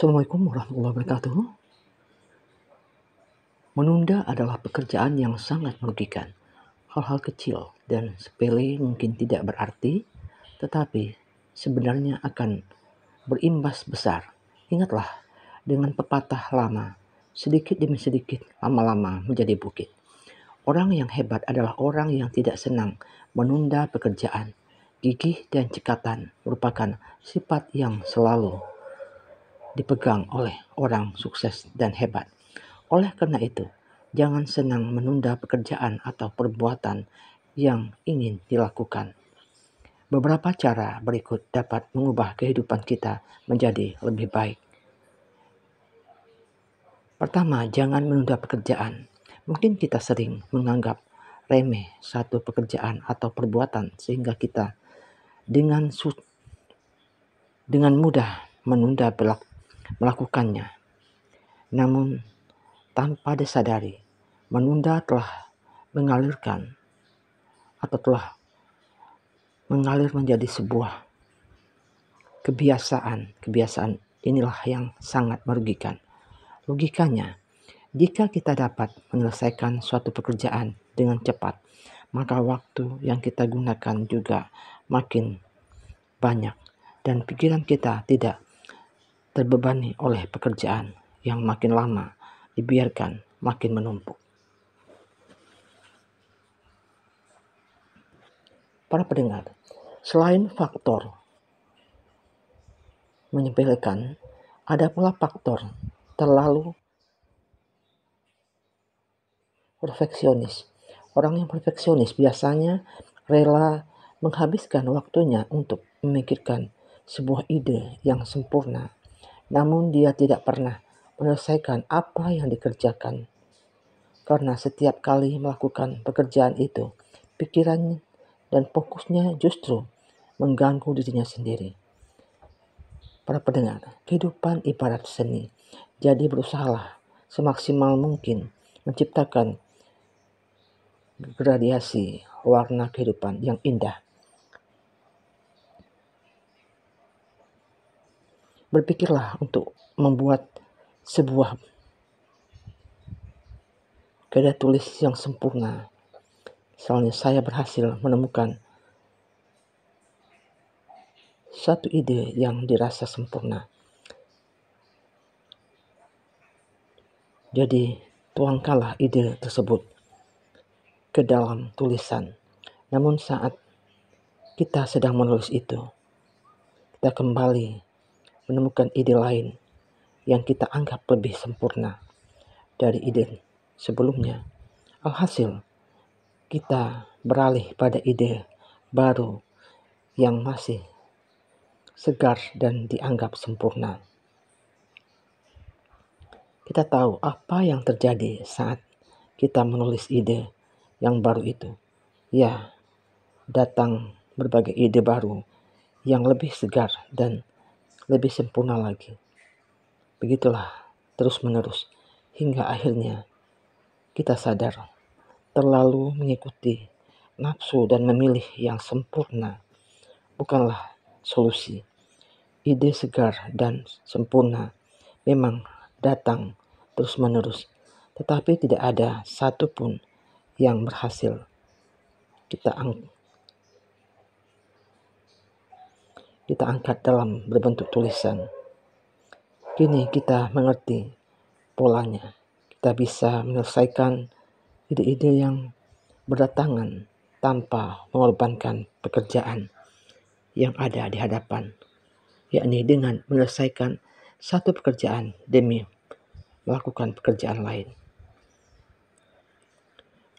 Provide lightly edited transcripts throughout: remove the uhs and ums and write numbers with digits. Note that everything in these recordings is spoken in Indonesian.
Assalamualaikum warahmatullahi wabarakatuh. Menunda adalah pekerjaan yang sangat merugikan. Hal-hal kecil dan sepele mungkin tidak berarti, tetapi sebenarnya akan berimbas besar. Ingatlah dengan pepatah lama, sedikit demi sedikit, lama-lama menjadi bukit. Orang yang hebat adalah orang yang tidak senang menunda pekerjaan. Gigih dan cekatan merupakan sifat yang selalu dipegang oleh orang sukses dan hebat. Oleh karena itu, jangan senang menunda pekerjaan atau perbuatan yang ingin dilakukan. Beberapa cara berikut dapat mengubah kehidupan kita menjadi lebih baik. Pertama, jangan menunda pekerjaan. Mungkin kita sering menganggap remeh satu pekerjaan atau perbuatan sehingga kita dengan mudah menunda melakukannya. Namun tanpa disadari, menunda telah mengalir menjadi sebuah kebiasaan. Kebiasaan inilah yang sangat merugikan. Logikanya, jika kita dapat menyelesaikan suatu pekerjaan dengan cepat, maka waktu yang kita gunakan juga makin banyak dan pikiran kita tidak terbebani oleh pekerjaan yang makin lama dibiarkan makin menumpuk. Para pendengar, selain faktor menyepelekan, ada pula faktor terlalu perfeksionis. Orang yang perfeksionis biasanya rela menghabiskan waktunya untuk memikirkan sebuah ide yang sempurna, namun dia tidak pernah menyelesaikan apa yang dikerjakan. Karena setiap kali melakukan pekerjaan itu, pikiran dan fokusnya justru mengganggu dirinya sendiri. Para pendengar, kehidupan ibarat seni. Jadi berusahalah semaksimal mungkin menciptakan gradasi warna kehidupan yang indah. Berpikirlah untuk membuat sebuah karya tulis yang sempurna. Misalnya saya berhasil menemukan satu ide yang dirasa sempurna. Jadi tuangkanlah ide tersebut ke dalam tulisan. Namun saat kita sedang menulis itu, kita kembali menemukan ide lain yang kita anggap lebih sempurna dari ide sebelumnya. Alhasil, kita beralih pada ide baru yang masih segar dan dianggap sempurna. Kita tahu apa yang terjadi saat kita menulis ide yang baru itu. Ya, datang berbagai ide baru yang lebih segar dan lebih sempurna lagi. Begitulah terus-menerus hingga akhirnya kita sadar terlalu mengikuti nafsu dan memilih yang sempurna bukanlah solusi. Ide segar dan sempurna memang datang terus-menerus, tetapi tidak ada satupun yang berhasil kita angkat dalam berbentuk tulisan. Kini kita mengerti polanya. Kita bisa menyelesaikan ide-ide yang berdatangan tanpa mengorbankan pekerjaan yang ada di hadapan, yakni dengan menyelesaikan satu pekerjaan demi melakukan pekerjaan lain.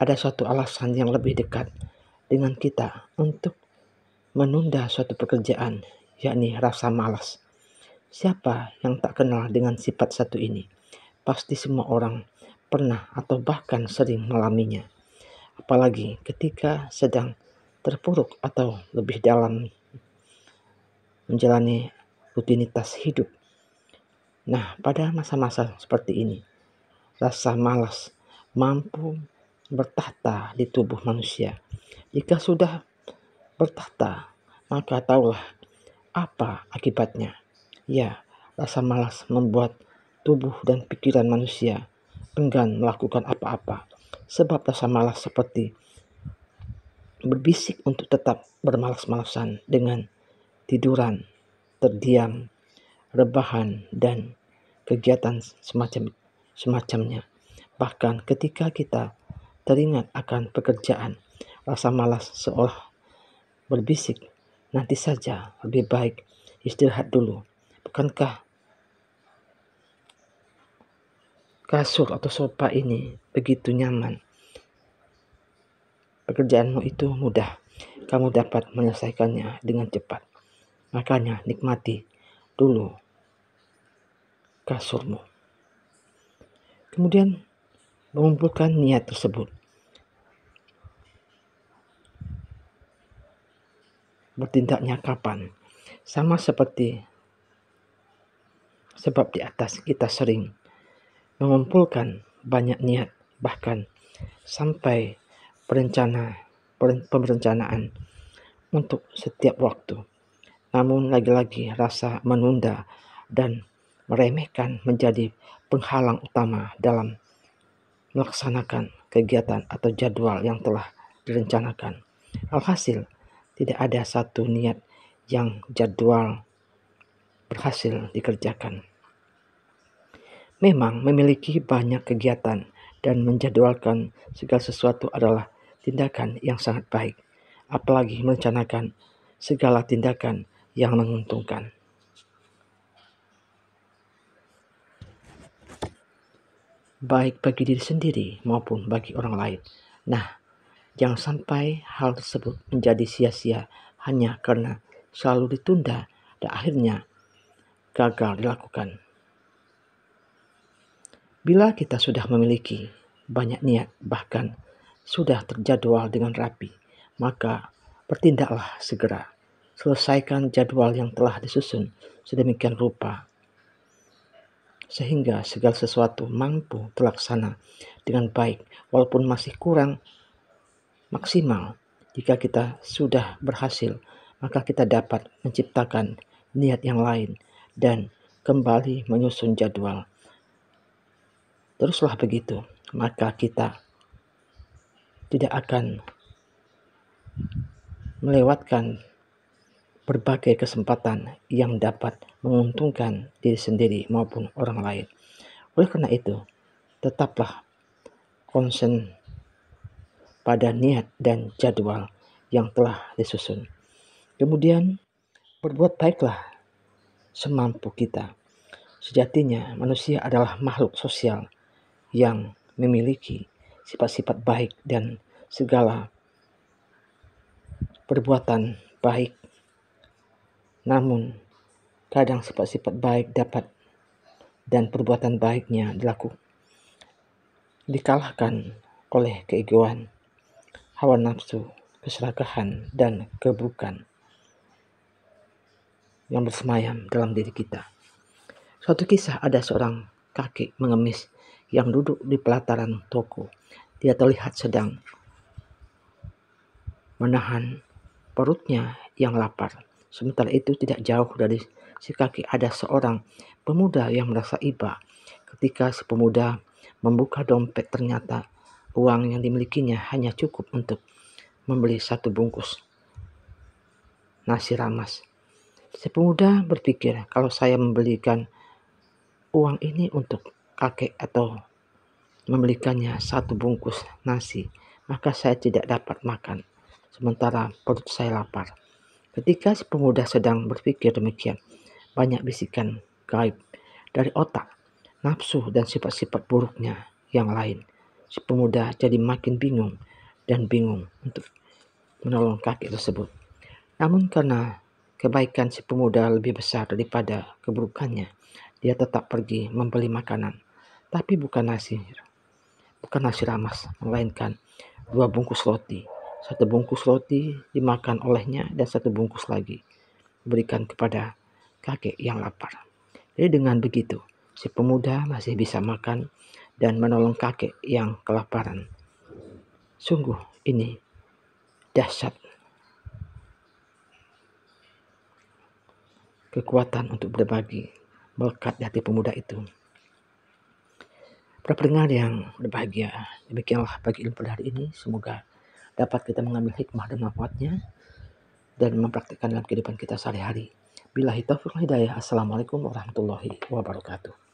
Ada suatu alasan yang lebih dekat dengan kita untuk menunda suatu pekerjaan, yakni rasa malas. Siapa yang tak kenal dengan sifat satu ini? Pasti semua orang pernah atau bahkan sering mengalaminya. Apalagi ketika sedang terpuruk atau lebih dalam menjalani rutinitas hidup. Nah, pada masa-masa seperti ini, rasa malas mampu bertahta di tubuh manusia. Jika sudah bertahta, maka taulah apa akibatnya. Ya, Rasa malas membuat tubuh dan pikiran manusia enggan melakukan apa-apa, sebab rasa malas seperti berbisik untuk tetap bermalas-malasan dengan tiduran, terdiam, rebahan, dan kegiatan semacamnya. Bahkan ketika kita teringat akan pekerjaan, rasa malas seolah berbisik, nanti saja, lebih baik istirahat dulu. Bukankah kasur atau sofa ini begitu nyaman? Pekerjaanmu itu mudah, kamu dapat menyelesaikannya dengan cepat. Makanya nikmati dulu kasurmu. Kemudian mengumpulkan niat tersebut. Bertindaknya kapan? Sama seperti sebab di atas kita sering mengumpulkan banyak niat, bahkan sampai perencanaan untuk setiap waktu. Namun lagi-lagi rasa menunda dan meremehkan menjadi penghalang utama dalam melaksanakan kegiatan atau jadwal yang telah direncanakan. Alhasil, tidak ada satu niat yang jadwal berhasil dikerjakan. Memang memiliki banyak kegiatan dan menjadwalkan segala sesuatu adalah tindakan yang sangat baik, apalagi merencanakan segala tindakan yang menguntungkan. Baik bagi diri sendiri maupun bagi orang lain. Nah, jangan sampai hal tersebut menjadi sia-sia hanya karena selalu ditunda dan akhirnya gagal dilakukan. Bila kita sudah memiliki banyak niat, bahkan sudah terjadwal dengan rapi, maka bertindaklah segera. Selesaikan jadwal yang telah disusun sedemikian rupa, sehingga segala sesuatu mampu terlaksana dengan baik, walaupun masih kurang maksimal. Jika kita sudah berhasil, maka kita dapat menciptakan niat yang lain dan kembali menyusun jadwal. Teruslah begitu, maka kita tidak akan melewatkan berbagai kesempatan yang dapat menguntungkan diri sendiri maupun orang lain. Oleh karena itu, tetaplah konsen pada niat dan jadwal yang telah disusun. Kemudian, berbuat baiklah semampu kita. Sejatinya, manusia adalah makhluk sosial yang memiliki sifat-sifat baik dan segala perbuatan baik. Namun, kadang sifat-sifat baik dapat dan perbuatan baiknya dikalahkan oleh keegoan, hawa nafsu, keserakahan, dan keburukan yang bersemayam dalam diri kita. Suatu kisah, ada seorang kakek mengemis yang duduk di pelataran toko. Dia terlihat sedang menahan perutnya yang lapar. Sementara itu tidak jauh dari si kakek ada seorang pemuda yang merasa iba. Ketika si pemuda membuka dompet, ternyata uang yang dimilikinya hanya cukup untuk membeli satu bungkus nasi ramas. Si pemuda berpikir, kalau saya membelikan uang ini untuk kakek atau membelikannya satu bungkus nasi, maka saya tidak dapat makan, sementara perut saya lapar. Ketika si pemuda sedang berpikir demikian, banyak bisikan gaib dari otak, nafsu, dan sifat-sifat buruknya yang lain. Si pemuda jadi makin bingung untuk menolong kakek tersebut. Namun karena kebaikan si pemuda lebih besar daripada keburukannya, dia tetap pergi membeli makanan, tapi bukan nasi ramas, melainkan 2 bungkus roti. 1 bungkus roti dimakan olehnya dan 1 bungkus lagi diberikan kepada kakek yang lapar. Jadi dengan begitu, si pemuda masih bisa makan dan menolong kakek yang kelaparan. Sungguh ini dahsyat kekuatan untuk berbagi melekat di hati pemuda itu. Para pendengar yang berbahagia, demikianlah pagi ilmu pada hari ini. Semoga dapat kita mengambil hikmah dan manfaatnya dan mempraktikkan dalam kehidupan kita sehari-hari. Billahi taufiq wal hidayah. Assalamualaikum warahmatullahi wabarakatuh.